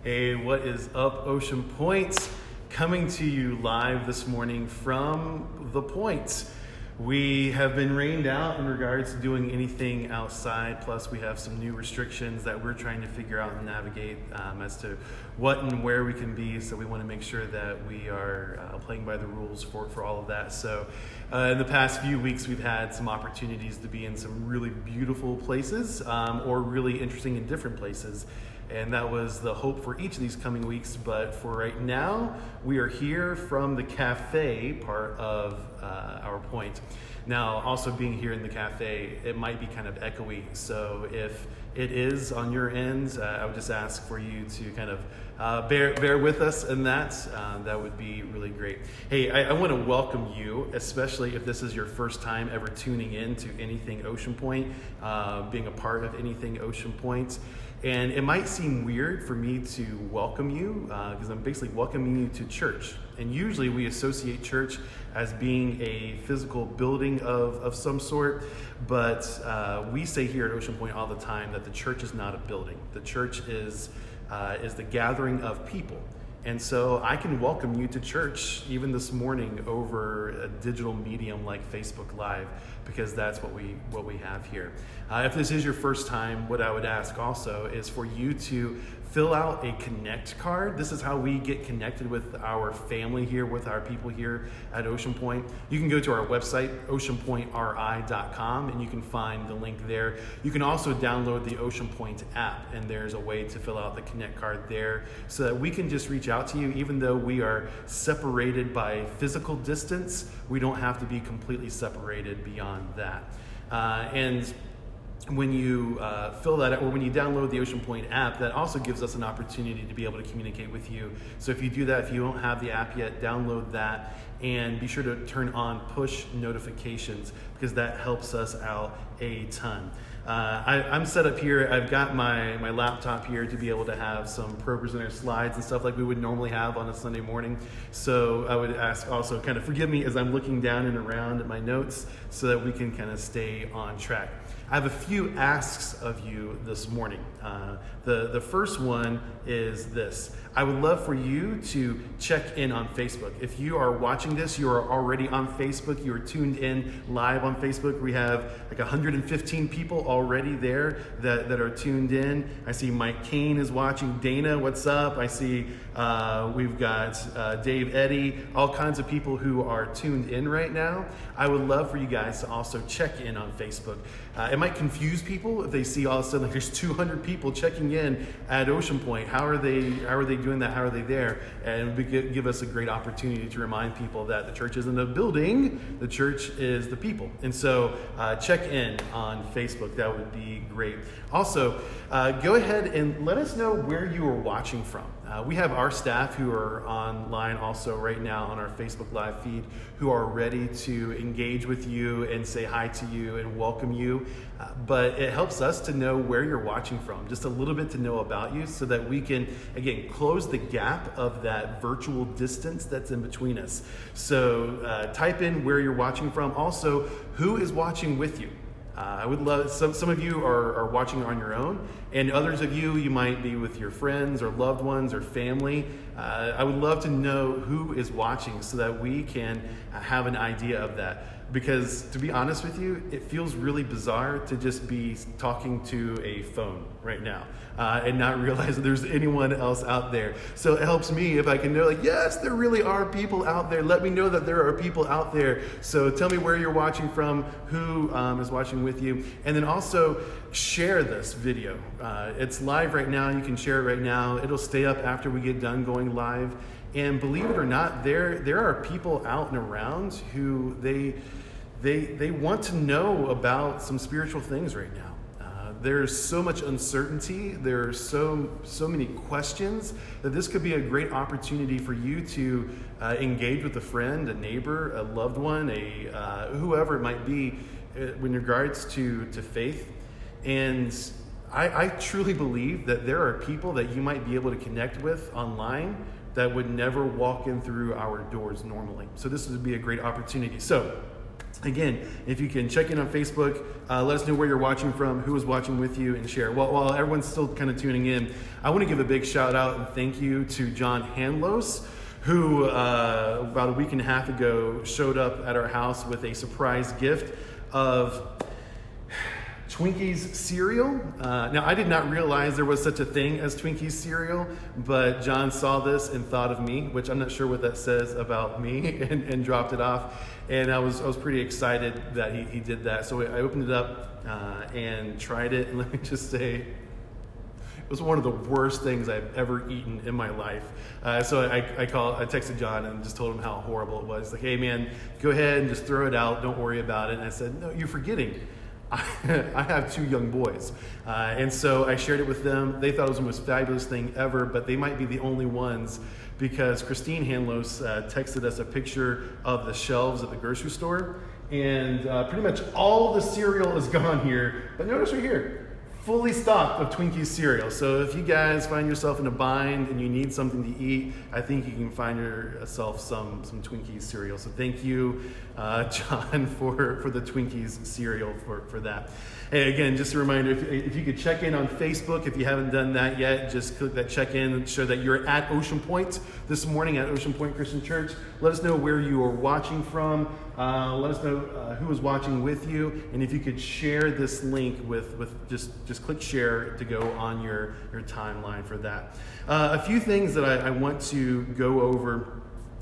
Hey, what is up, Ocean Point? Coming to you live this morning from The Point. We have been rained out in regards to doing anything outside, plus we have some new restrictions that we're trying to figure out and navigate as to what and where we can be, so we want to make sure that we are playing by the rules for all of that. So in the past few weeks, we've had some opportunities to be in some really beautiful places or really interesting and different places. And that was the hope for each of these coming weeks. But for right now, we are here from the cafe part of our point. Now, also being here in the cafe, it might be kind of echoey. So if it is on your end, I would just ask for you to kind of bear with us in that. That would be really great. Hey, I want to welcome you, especially if this is your first time ever tuning in to anything Ocean Point, being a part of anything Ocean Point. And it might seem weird for me to welcome you because I'm basically welcoming you to church. And usually we associate church as being a physical building of some sort, but we say here at Ocean Point all the time that the church is not a building. The church is the gathering of people. And so I can welcome you to church even this morning over a digital medium like Facebook Live, because that's what we have here. If this is your first time, what I would ask also is for you to fill out a Connect card. This is how we get connected with our family here, with our people here at Ocean Point. You can go to our website, oceanpointri.com, and you can find the link there. You can also download the Ocean Point app, and there's a way to fill out the Connect card there so that we can just reach out to you. Even though we are separated by physical distance, we don't have to be completely separated beyond that. And when you fill that out, or when you download the Ocean Point app, that also gives us an opportunity to be able to communicate with you. So if you do that, if you don't have the app yet, download that and be sure to turn on push notifications, because that helps us out a ton. I'm set up here. I've got my laptop here to be able to have some ProPresenter slides and stuff like we would normally have on a Sunday morning. So I would ask also kind of forgive me as I'm looking down and around at my notes so that we can kind of stay on track. I have a few asks of you this morning. The first one is this. I would love for you to check in on Facebook. If you are watching this, you are already on Facebook. You are tuned in live on Facebook. We have like 115 people already there that are tuned in. I see Mike Kane is watching. Dana, what's up? I see we've got Dave Eddy, all kinds of people who are tuned in right now. I would love for you guys to also check in on Facebook. It might confuse people if they see all of a sudden like there's 200 people checking in at Ocean Point. How are they doing that? How are they there? And it would give us a great opportunity to remind people that the church isn't a building, the church is the people. And so check in on Facebook. That would be great. Also, go ahead and let us know where you are watching from. We have our staff who are online also right now on our Facebook Live feed who are ready to engage with you and say hi to you and welcome you. But it helps us to know where you're watching from, just a little bit to know about you so that we can, again, close the gap of that virtual distance that's in between us. So type in where you're watching from. Also, who is watching with you? I would love, some of you are watching on your own, and others of you might be with your friends or loved ones or family. I would love to know who is watching so that we can have an idea of that. Because to be honest with you, it feels really bizarre to just be talking to a phone right now and not realize that there's anyone else out there. So it helps me if I can know, like, yes, there really are people out there. Let me know that there are people out there. So tell me where you're watching from, who is watching with you, and then also share this video. It's live right now. You can share it right now. It'll stay up after we get done going live. And believe it or not, there are people out and around who they want to know about some spiritual things right now. There's so much uncertainty. There are so many questions that this could be a great opportunity for you to engage with a friend, a neighbor, a loved one, whoever it might be, in regards to faith. And I truly believe that there are people that you might be able to connect with online that would never walk in through our doors normally. So this would be a great opportunity. So Again, if you can check in on Facebook, let us know where you're watching from, who is watching with you, and share. While everyone's still kind of tuning in, I want to give a big shout out and thank you to John Handlos, who about a week and a half ago showed up at our house with a surprise gift of Twinkies cereal. Now, I did not realize there was such a thing as Twinkies cereal, but John saw this and thought of me, which I'm not sure what that says about me, and dropped it off. And I was pretty excited that he did that. So I opened it up and tried it, and let me just say, it was one of the worst things I've ever eaten in my life. So I texted John and just told him how horrible it was. Like, hey man, go ahead and just throw it out. Don't worry about it. And I said, no, you're forgetting. I have 2 young boys. And so I shared it with them. They thought it was the most fabulous thing ever, but they might be the only ones, because Christine Handlos texted us a picture of the shelves at the grocery store. And pretty much all the cereal is gone here. But notice right here, fully stocked of Twinkies cereal. So if you guys find yourself in a bind and you need something to eat, I think you can find yourself some Twinkies cereal. So thank you, John, for the Twinkies cereal for that. Hey, again, just a reminder, if you could check in on Facebook, if you haven't done that yet, just click that check in and show that you're at Ocean Point this morning at Ocean Point Christian Church. Let us know where you are watching from. Let us know who is watching with you, and if you could share this link with just click share to go on your timeline for that. A few things that I want to go over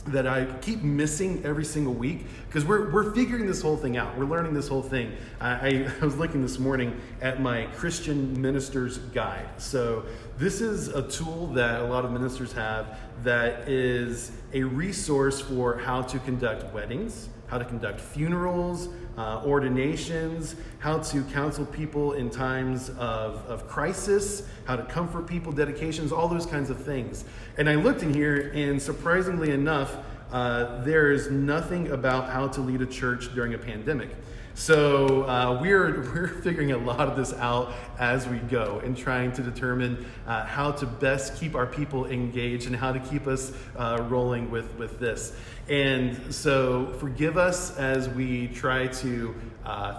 that I keep missing every single week, because we're figuring this whole thing out. We're learning this whole thing. I was looking this morning at my Christian Minister's Guide. So this is a tool that a lot of ministers have that is a resource for how to conduct weddings, how to conduct funerals, ordinations, how to counsel people in times of crisis, how to comfort people, dedications, all those kinds of things. And I looked in here, and surprisingly enough, there is nothing about how to lead a church during a pandemic. So we're figuring a lot of this out as we go, and trying to determine how to best keep our people engaged and how to keep us rolling with this. And so forgive us as we try to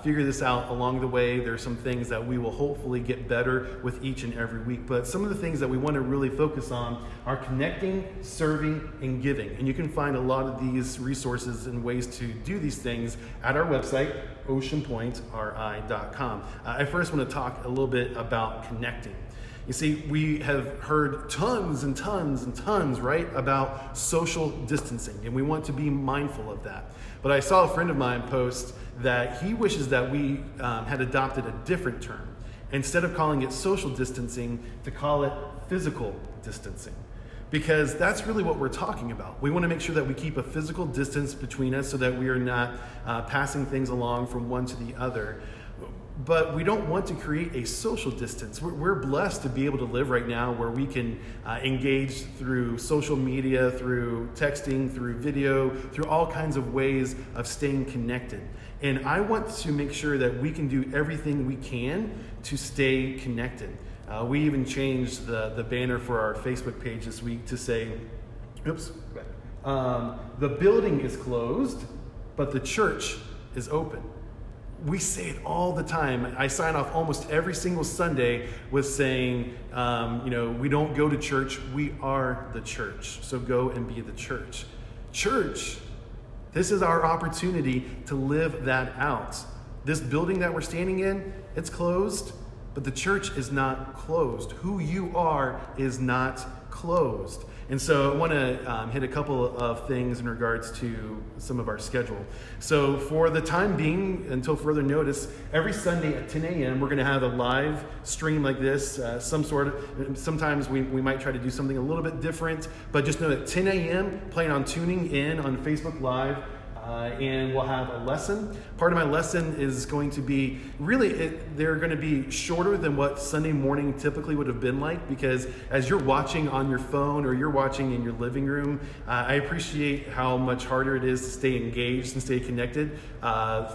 figure this out along the way. There's some things that we will hopefully get better with each and every week. But some of the things that we want to really focus on are connecting, serving, and giving. And you can find a lot of these resources and ways to do these things at our website, oceanpointri.com. I first want to talk a little bit about connecting. You see, we have heard tons and tons and tons, right, about social distancing, and we want to be mindful of that. But I saw a friend of mine post that he wishes that we had adopted a different term. Instead of calling it social distancing, to call it physical distancing. Because that's really what we're talking about. We want to make sure that we keep a physical distance between us so that we are not passing things along from one to the other. But we don't want to create a social distance. We're blessed to be able to live right now where we can engage through social media, through texting, through video, through all kinds of ways of staying connected. And I want to make sure that we can do everything we can to stay connected. We even changed the banner for our Facebook page this week to say, the building is closed, but the church is open. We say it all the time. I sign off almost every single Sunday with saying, we don't go to church, we are the church. So go and be the church. Church, this is our opportunity to live that out. This building that we're standing in, it's closed, but the church is not closed. Who you are is not closed. And so I want to hit a couple of things in regards to some of our schedule. So for the time being, until further notice, every Sunday at 10 a.m., we're going to have a live stream like this, sometimes we might try to do something a little bit different, but just know that 10 a.m., plan on tuning in on Facebook Live, and we'll have a lesson. Part of my lesson is going to be, they're going to be shorter than what Sunday morning typically would have been like, because as you're watching on your phone or you're watching in your living room, I appreciate how much harder it is to stay engaged and stay connected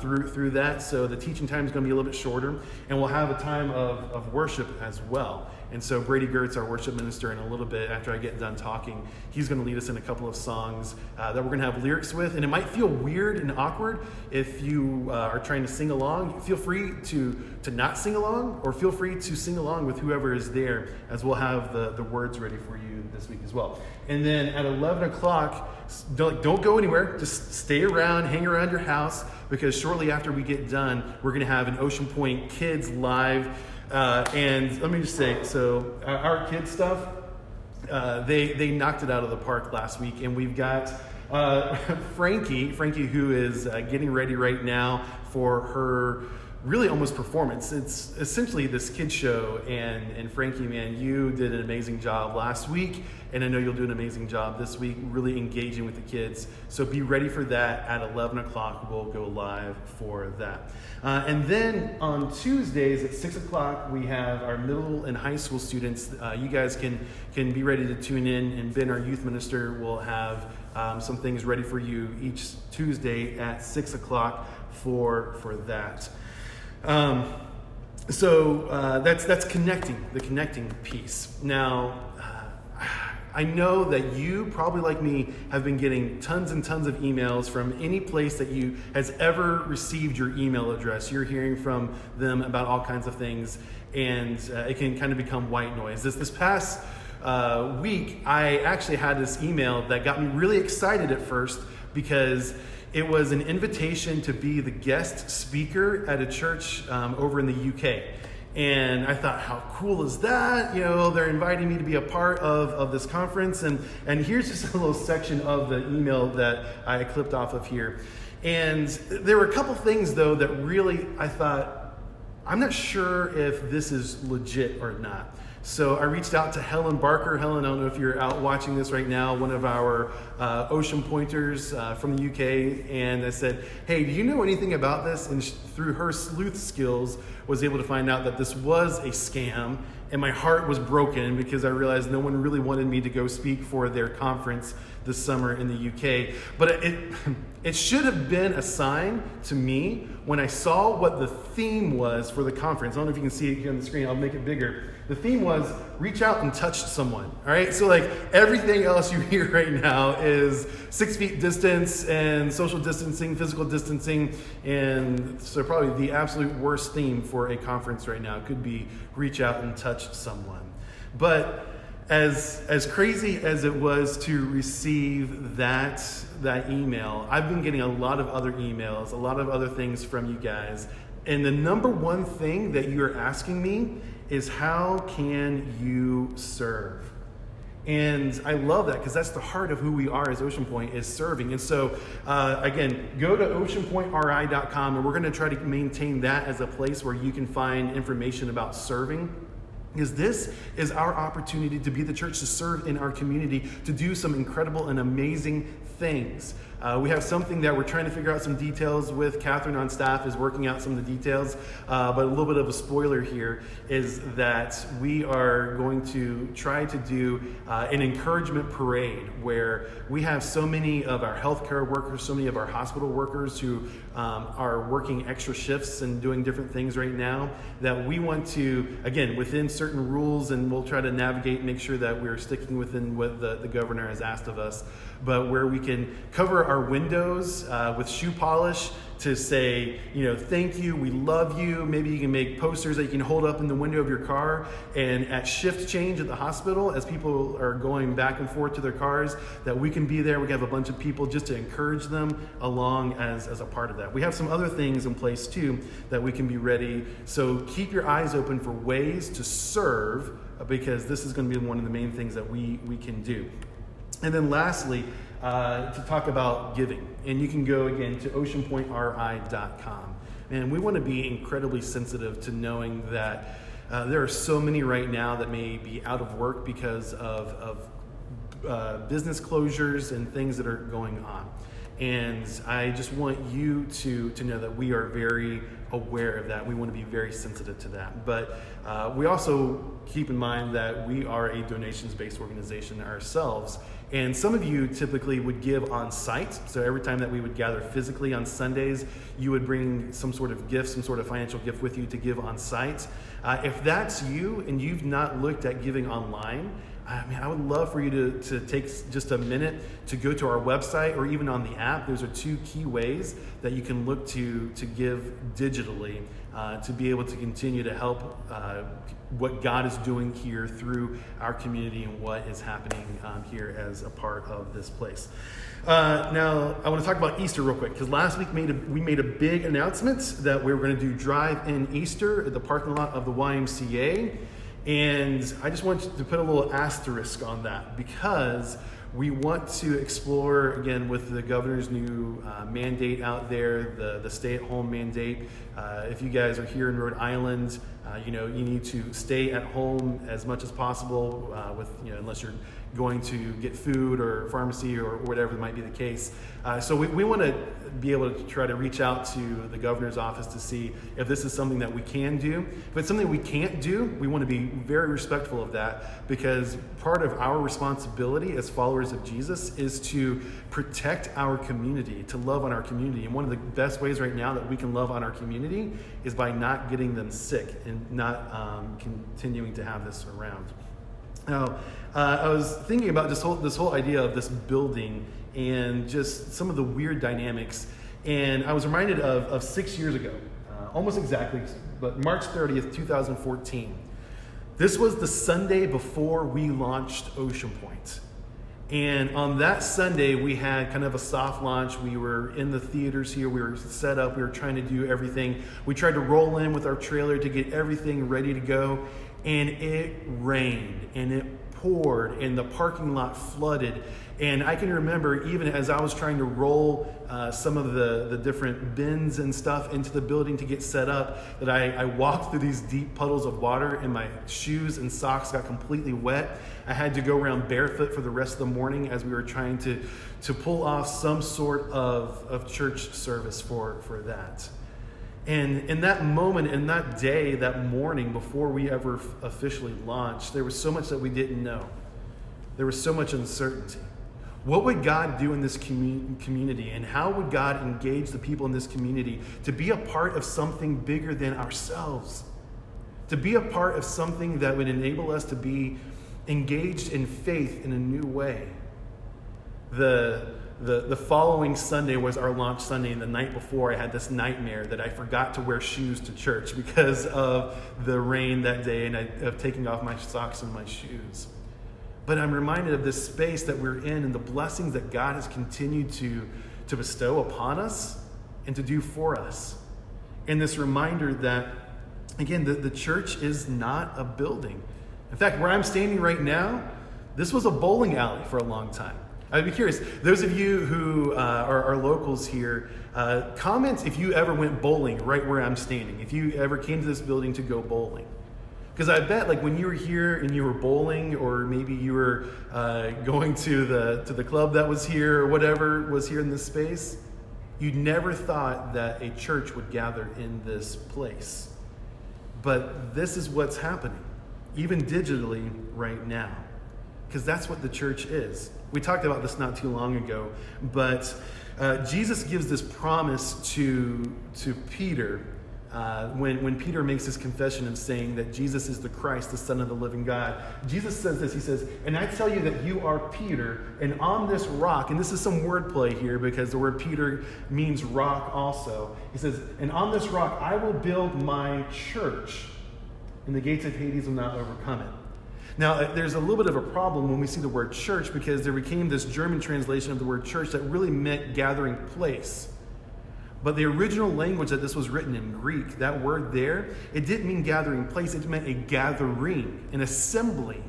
through that. So the teaching time is going to be a little bit shorter, and we'll have a time of worship as well. And so Brady Gertz, our worship minister, in a little bit after I get done talking, he's going to lead us in a couple of songs that we're going to have lyrics with. And it might feel weird and awkward, if you are trying to sing along, feel free to not sing along, or feel free to sing along with whoever is there, as we'll have the words ready for you this week as well. And then at 11 o'clock, don't go anywhere. Just stay around, hang around your house, because shortly after we get done, we're going to have an Ocean Point Kids Live. And let me just say, so our kids stuff, they knocked it out of the park last week, and we've got Frankie, who is getting ready right now for her really almost performance. It's essentially this kid show, and Frankie, man, you did an amazing job last week, and I know you'll do an amazing job this week, really engaging with the kids. So be ready for that. At 11 o'clock, we'll go live for that. And then on Tuesdays at 6 o'clock, we have our middle and high school students. You guys can be ready to tune in, and Ben, our youth minister, will have some things ready for you each Tuesday at 6 o'clock for that. So that's connecting, the connecting piece. Now, I know that you, probably like me, have been getting tons and tons of emails from any place that you has ever received your email address. You're hearing from them about all kinds of things, and it can kind of become white noise. This past week, I actually had this email that got me really excited at first, because it was an invitation to be the guest speaker at a church over in the UK. And I thought, how cool is that? You know, they're inviting me to be a part of this conference. And here's just a little section of the email that I clipped off of here. And there were a couple things, though, that really I thought, I'm not sure if this is legit or not. So I reached out to Helen Barker. Helen, I don't know if you're out watching this right now, one of our Ocean Pointers from the UK. And I said, hey, do you know anything about this? And through her sleuth skills, was able to find out that this was a scam. And my heart was broken, because I realized no one really wanted me to go speak for their conference this summer in the UK. But it should have been a sign to me when I saw what the theme was for the conference. I don't know if you can see it here on the screen. I'll make it bigger. The theme was reach out and touch someone. All right. So like everything else you hear right now is 6 feet distance and social distancing, physical distancing. And so probably the absolute worst theme for a conference right now could be reach out and touch someone. But as crazy as it was to receive that email, I've been getting a lot of other emails, a lot of other things from you guys. And the number one thing that you're asking me is, how can you serve? And I love that, because that's the heart of who we are as Ocean Point, is serving. And so, again, go to oceanpointri.com, and we're going to try to maintain that as a place where you can find information about serving. Because this is our opportunity to be the church, to serve in our community, to do some incredible and amazing things. We have something that we're trying to figure out some details with. Catherine on staff is working out some of the details. But a little bit of a spoiler here is that we are going to try to do an encouragement parade, where we have so many of our healthcare workers, so many of our hospital workers who are working extra shifts and doing different things right now, that we want to, again, within certain rules, and we'll try to navigate and make sure that we're sticking within what the governor has asked of us, but where we can cover our windows with shoe polish to say, thank you, we love you. Maybe you can make posters that you can hold up in the window of your car, and at shift change at the hospital, as people are going back and forth to their cars, that we can be there. We have a bunch of people just to encourage them along as a part of that. We have some other things in place too that we can be ready. So keep your eyes open for ways to serve, because this is going to be one of the main things that we can do. And then lastly, to talk about giving. And you can go again to oceanpointri.com. And we want to be incredibly sensitive to knowing that there are so many right now that may be out of work because of business closures and things that are going on. And I just want you to know that we are very aware of that. We want to be very sensitive to that. But we also keep in mind that we are a donations-based organization ourselves. And some of you typically would give on site. So every time that we would gather physically on Sundays, you would bring some sort of gift, some sort of financial gift with you to give on site. If that's you and you've not looked at giving online, I would love for you to take just a minute to go to our website or even on the app. Those are two key ways that you can look to give digitally to be able to continue to help what God is doing here through our community and what is happening here as a part of this place. Now, I want to talk about Easter real quick, because last week we made a big announcement that we were going to do drive-in Easter at the parking lot of the YMCA. And I just want to put a little asterisk on that, because we want to explore, again, with the governor's new mandate out there, the stay-at-home mandate. If you guys are here in Rhode Island, you need to stay at home as much as possible unless you're going to get food or pharmacy or whatever might be the case. So we want to be able to try to reach out to the governor's office to see if this is something that we can do. If it's something we can't do, we want to be very respectful of that, because part of our responsibility as followers of Jesus is to protect our community, to love on our community. And one of the best ways right now that we can love on our community is by not getting them sick and not continuing to have this around. Now, I was thinking about this whole idea of this building and just some of the weird dynamics. And I was reminded of 6 years ago, almost exactly, but March 30th, 2014. This was the Sunday before we launched Ocean Point. And on that Sunday, we had kind of a soft launch. We were in the theaters here. We were set up. We were trying to do everything. We tried to roll in with our trailer to get everything ready to go. And it rained and it poured and the parking lot flooded. And I can remember, even as I was trying to roll some of the different bins and stuff into the building to get set up, that I walked through these deep puddles of water and my shoes and socks got completely wet. I had to go around barefoot for the rest of the morning as we were trying to pull off some sort of church service for that. And in that moment, in that day, that morning, before we ever officially launched, there was so much that we didn't know. There was so much uncertainty. What would God do in this community, and how would God engage the people in this community to be a part of something bigger than ourselves? To be a part of something that would enable us to be engaged in faith in a new way. The following Sunday was our launch Sunday, and the night before I had this nightmare that I forgot to wear shoes to church because of the rain that day and of taking off my socks and my shoes. But I'm reminded of this space that we're in and the blessings that God has continued to bestow upon us and to do for us. And this reminder that, again, the church is not a building. In fact, where I'm standing right now, this was a bowling alley for a long time. I'd be curious, those of you who are locals here, comment if you ever went bowling right where I'm standing, if you ever came to this building to go bowling. Because I bet, like, when you were here and you were bowling, or maybe you were going to the club that was here, or whatever was here in this space, you never thought that a church would gather in this place. But this is what's happening, even digitally right now. Because that's what the church is. We talked about this not too long ago, but Jesus gives this promise to Peter when Peter makes his confession of saying that Jesus is the Christ, the Son of the living God. Jesus says this, he says, "And I tell you that you are Peter, and on this rock," and this is some wordplay here because the word Peter means rock also. He says, "And on this rock I will build my church, and the gates of Hades will not overcome it." Now, there's a little bit of a problem when we see the word church, because there became this German translation of the word church that really meant gathering place. But the original language that this was written in Greek, that word there, it didn't mean gathering place, it meant a gathering, an assembly.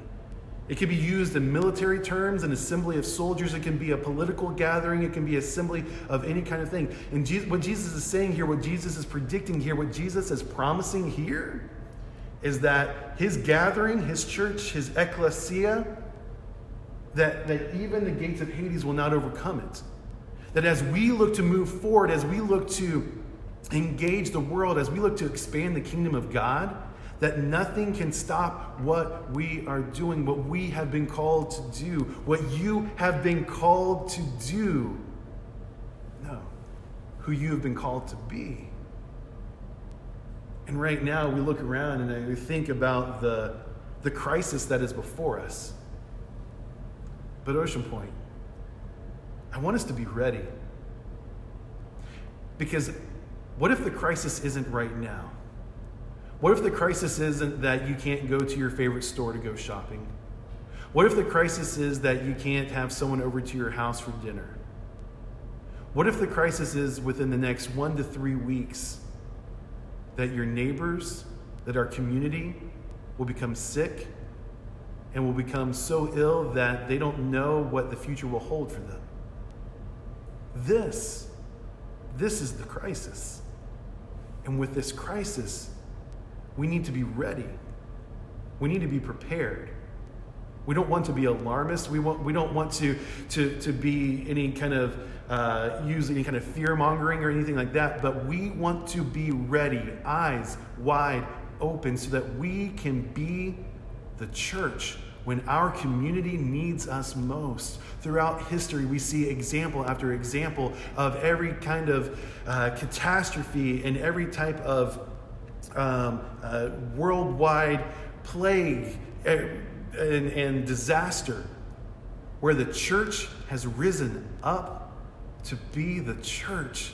It could be used in military terms, an assembly of soldiers. It can be a political gathering. It can be assembly of any kind of thing. And what Jesus is saying here, what Jesus is predicting here, what Jesus is promising here, is that his gathering, his church, his ecclesia, that even the gates of Hades will not overcome it. That as we look to move forward, as we look to engage the world, as we look to expand the kingdom of God, that nothing can stop what we are doing, what we have been called to do, what you have been called to do. No, who you have been called to be. And right now we look around and we think about the crisis that is before us. But Ocean Point, I want us to be ready. Because what if the crisis isn't right now? What if the crisis isn't that you can't go to your favorite store to go shopping? What if the crisis is that you can't have someone over to your house for dinner? What if the crisis is within the next 1 to 3 weeks that your neighbors, that our community will become sick and will become so ill that they don't know what the future will hold for them? This is the crisis. And with this crisis, we need to be ready. We need to be prepared. We don't want to be alarmists. We don't want to be any kind of use any kind of fear mongering or anything like that. But we want to be ready, eyes wide open, so that we can be the church when our community needs us most. Throughout history, we see example after example of every kind of catastrophe and every type of worldwide plague and disaster, where the church has risen up to be the church,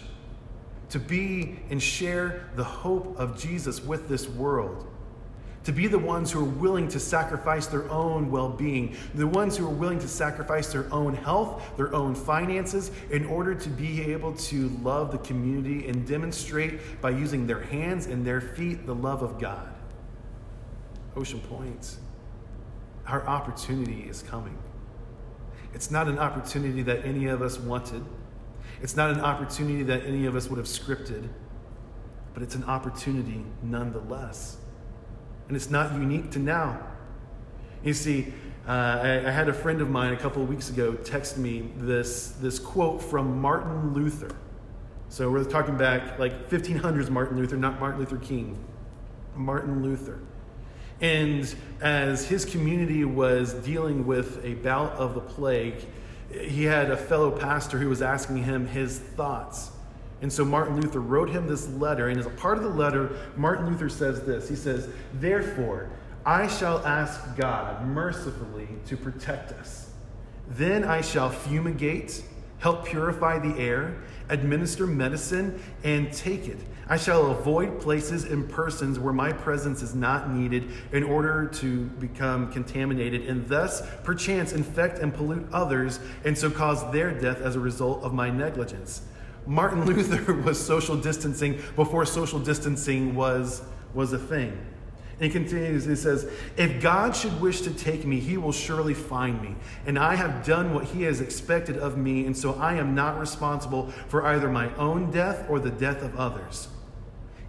to be and share the hope of Jesus with this world, to be the ones who are willing to sacrifice their own well-being, the ones who are willing to sacrifice their own health, their own finances, in order to be able to love the community and demonstrate by using their hands and their feet the love of God. Ocean Point, our opportunity is coming. It's not an opportunity that any of us wanted. It's not an opportunity that any of us would have scripted, but it's an opportunity nonetheless. And it's not unique to now. You see, I had a friend of mine a couple of weeks ago text me this quote from Martin Luther. So we're talking back like 1500s Martin Luther, not Martin Luther King, Martin Luther. And as his community was dealing with a bout of the plague, he had a fellow pastor who was asking him his thoughts. And so Martin Luther wrote him this letter, and as a part of the letter, Martin Luther says this. He says, "Therefore, I shall ask God mercifully to protect us. Then I shall fumigate, help purify the air, administer medicine, and take it. I shall avoid places and persons where my presence is not needed in order to become contaminated, and thus, perchance, infect and pollute others, and so cause their death as a result of my negligence." Martin Luther was social distancing before social distancing was a thing. And he continues, he says, "If God should wish to take me, he will surely find me. And I have done what he has expected of me, and so I am not responsible for either my own death or the death of others.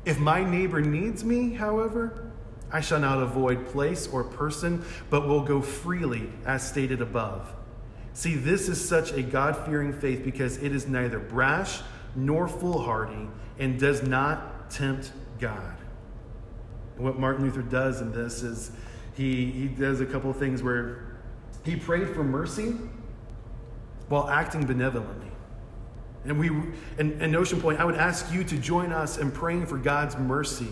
If my neighbor needs me, however, I shall not avoid place or person, but will go freely, as stated above. See, this is such a God-fearing faith because it is neither brash nor foolhardy and does not tempt God." And what Martin Luther does in this is he does a couple of things where he prayed for mercy while acting benevolently. And Ocean Point, I would ask you to join us in praying for God's mercy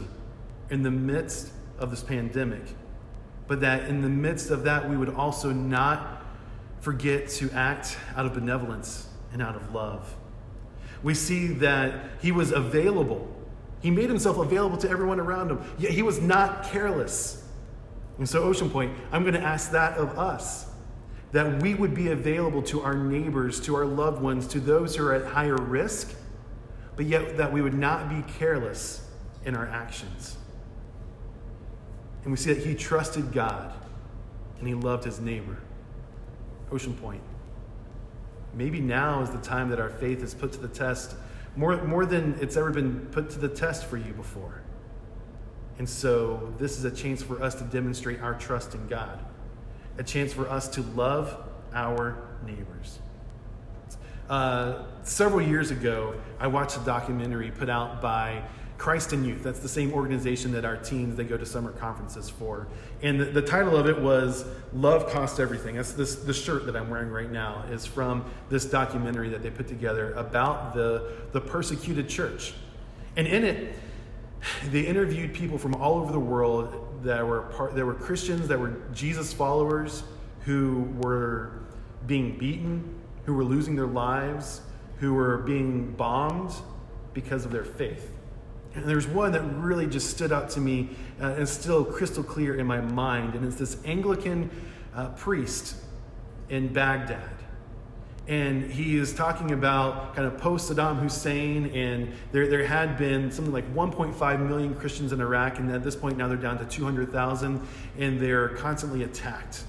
in the midst of this pandemic, but that in the midst of that, we would also not forget to act out of benevolence and out of love. We see that he was available. He made himself available to everyone around him, yet he was not careless. And so, Ocean Point, I'm going to ask that of us, that we would be available to our neighbors, to our loved ones, to those who are at higher risk, but yet that we would not be careless in our actions. And we see that he trusted God and he loved his neighbor. Ocean Point, maybe now is the time that our faith is put to the test more than it's ever been put to the test for you before. And so this is a chance for us to demonstrate our trust in God, a chance for us to love our neighbors. Several years ago, I watched a documentary put out by Christ in Youth. That's the same organization that our teens, they go to summer conferences for. And the title of it was Love Costs Everything. That's the shirt that I'm wearing right now is from this documentary that they put together about the persecuted church. And in it, they interviewed people from all over the world that were Christians, that were Jesus followers, who were being beaten, who were losing their lives, who were being bombed because of their faith. And there's one that really just stood out to me and is still crystal clear in my mind, and it's this Anglican priest in Baghdad. And he is talking about kind of post-Saddam Hussein, and there had been something like 1.5 million Christians in Iraq, and at this point now they're down to 200,000, and they're constantly attacked.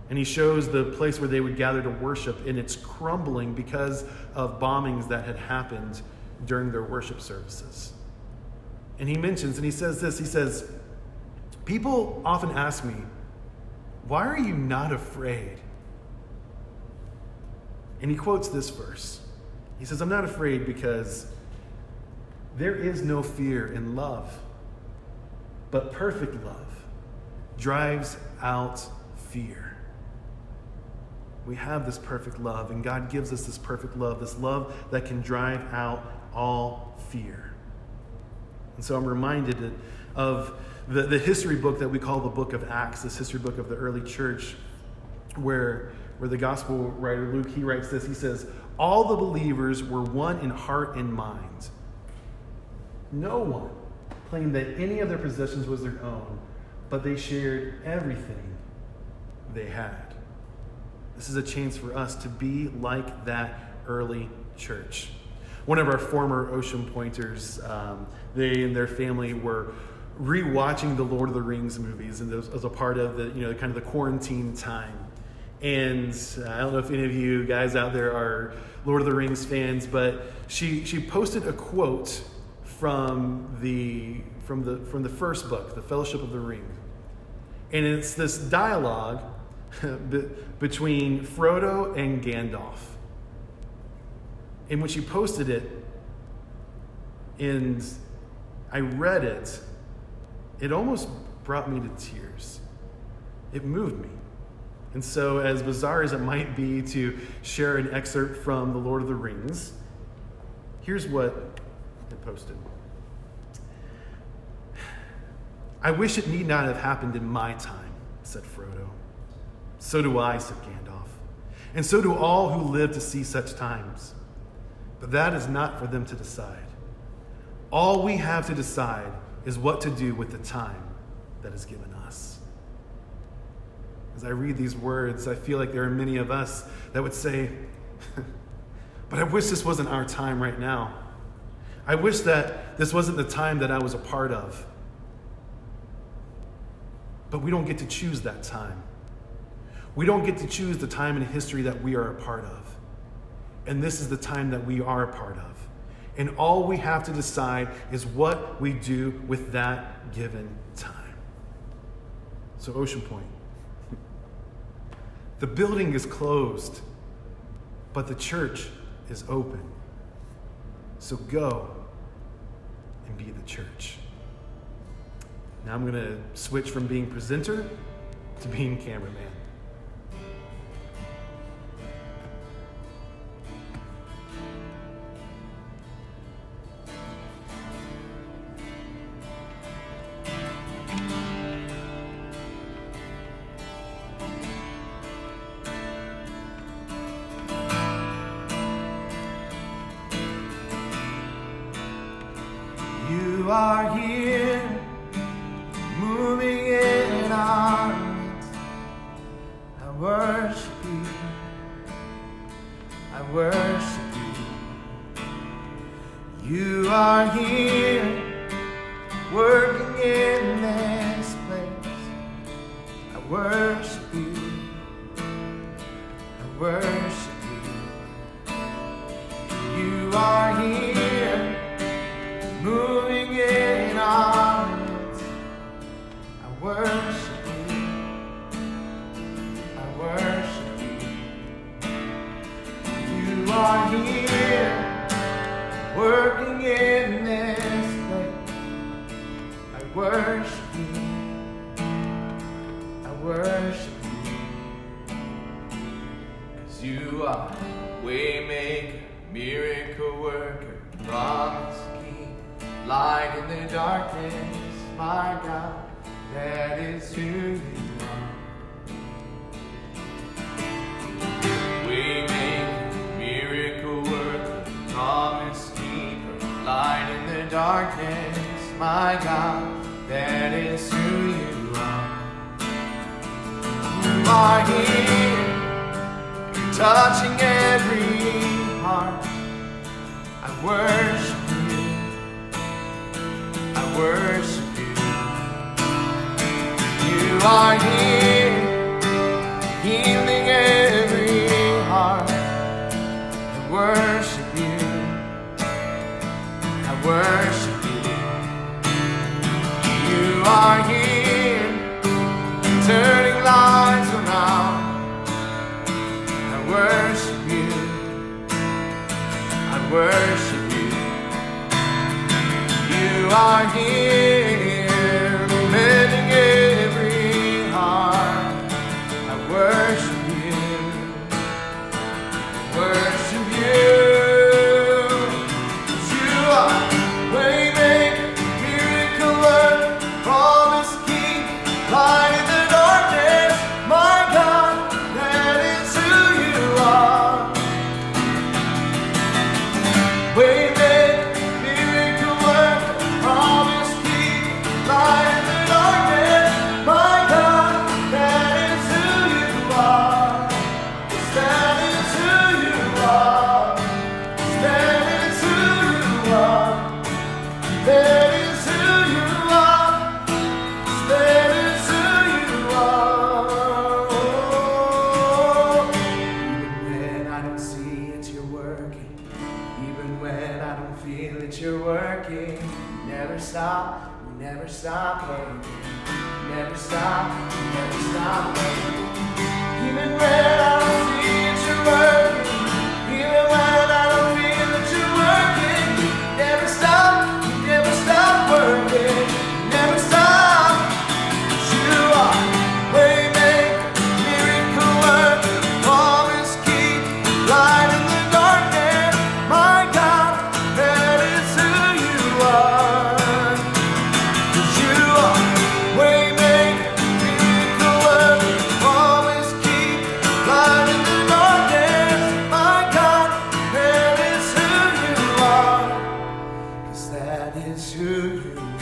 And he shows the place where they would gather to worship, and it's crumbling because of bombings that had happened during their worship services. And he mentions, and he says this, he says, people often ask me, why are you not afraid? And he quotes this verse. He says, I'm not afraid because there is no fear in love, but perfect love drives out fear. We have this perfect love, and God gives us this perfect love, this love that can drive out all fear. And so I'm reminded of the history book that we call the book of Acts, this history book of the early church, where the gospel writer Luke, he writes this, he says, all the believers were one in heart and mind. No one claimed that any of their possessions was their own, but they shared everything they had. This is a chance for us to be like that early church. One of our former Ocean Pointers, they and their family were rewatching the Lord of the Rings movies, and as a part of the kind of the quarantine time. And I don't know if any of you guys out there are Lord of the Rings fans, but she posted a quote from the first book, The Fellowship of the Ring, and it's this dialogue between Frodo and Gandalf. And when she posted it, and I read it, it almost brought me to tears. It moved me. And so, as bizarre as it might be to share an excerpt from The Lord of the Rings, here's what it posted. I wish it need not have happened in my time, said Frodo. So do I, said Gandalf. And so do all who live to see such times. But that is not for them to decide. All we have to decide is what to do with the time that is given us. As I read these words, I feel like there are many of us that would say, but I wish this wasn't our time right now. I wish that this wasn't the time that I was a part of. But we don't get to choose that time. We don't get to choose the time in history that we are a part of. And this is the time that we are a part of. And all we have to decide is what we do with that given time. So Ocean Point. The building is closed, but the church is open. So go and be the church. Now I'm going to switch from being presenter to being cameraman. You are here, moving in our midst. I worship you. I worship you. You are here, working in this place. I worship you. I worship you. You are here, moving in our midst. I worship you. I worship you. You are here, working in this place. I worship you. I worship you. 'Cause you are waymaker, miracle worker, promise king, light in the darkness, my God, that is who you are. my God, that is who you are. You are here, you're touching every heart. I worship you, I worship you. You are here, healing every heart. I worship you, I worship you. You are here, turning lives around. I worship you, I worship you. You are here, mending every heart. I worship you, worship you. 'Cause you are waymaker, miracle worker, promise keep, light in the darkness. My God, that is who you are. Waymaker, miracle worker, promise keep, light in the darkness. My God, that is who you are. Yes, that is who you are. Yes, that is who you are. That is who you are. Yes, that is who you are. Even when I don't see it, you're working. Even when I don't feel it, you're working. Never stop, you never stop working. Never stop, you never stop working. Even when I don't see it, you're working. Even when I don't feel it, you're working. Never stop, you never stop working. Never stop. 'Cause you are waymaker, miracle worker, promise keep, light in the darkness. My God, that is who you are. 'Cause you are waymaker, miracle worker, promise keep, light in the darkness. My God, that is who you are. 'Cause that is who you are.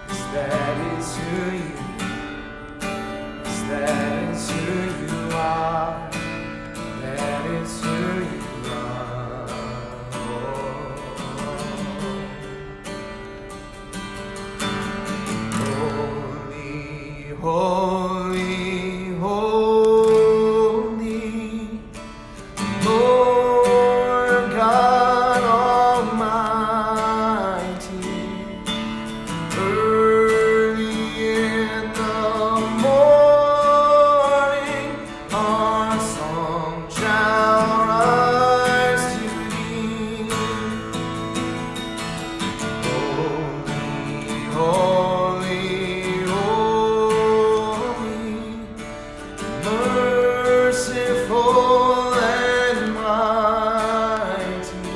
'Cause that is who you are. 'Cause that is who you are. That is who you are. Holy, holy, holy, Lord God Almighty. Early in the morning, our song shall rise to thee. Holy, holy, holy, merciful and mighty,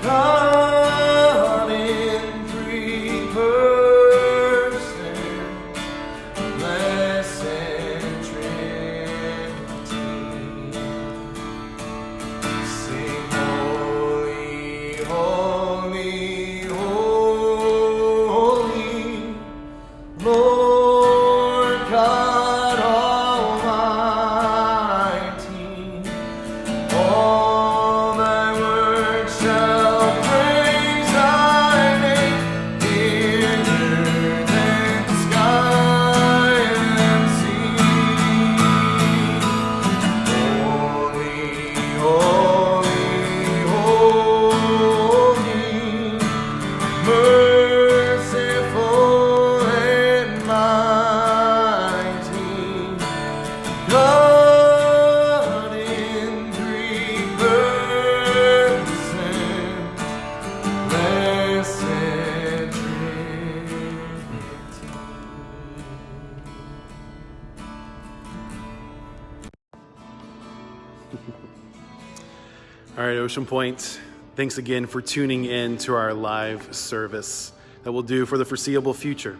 God in three persons, blessed Trinity. Sing holy, holy, holy, Lord God Almighty. All thy works shall praise thy name in earth and sky and sea. Holy, holy, holy, merciful and mighty, God in three persons, blessed Trinity. All right, Ocean Point, thanks again for tuning in to our live service that we'll do for the foreseeable future.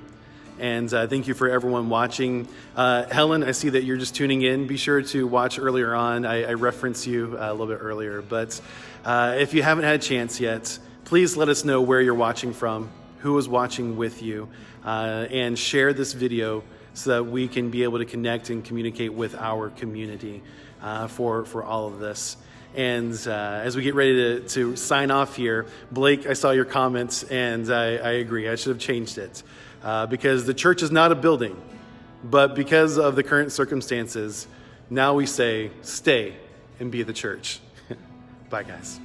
And thank you for everyone watching. Helen, I see that you're just tuning in. Be sure to watch earlier on. I referenced you a little bit earlier. But if you haven't had a chance yet, Please let us know where you're watching from, who is watching with you, and share this video so that we can be able to connect and communicate with our community for all of this. And as we get ready to sign off here, Blake, I saw your comments, and I agree. I should have changed it because the church is not a building, but because of the current circumstances, now we say stay and be the church. Bye, guys.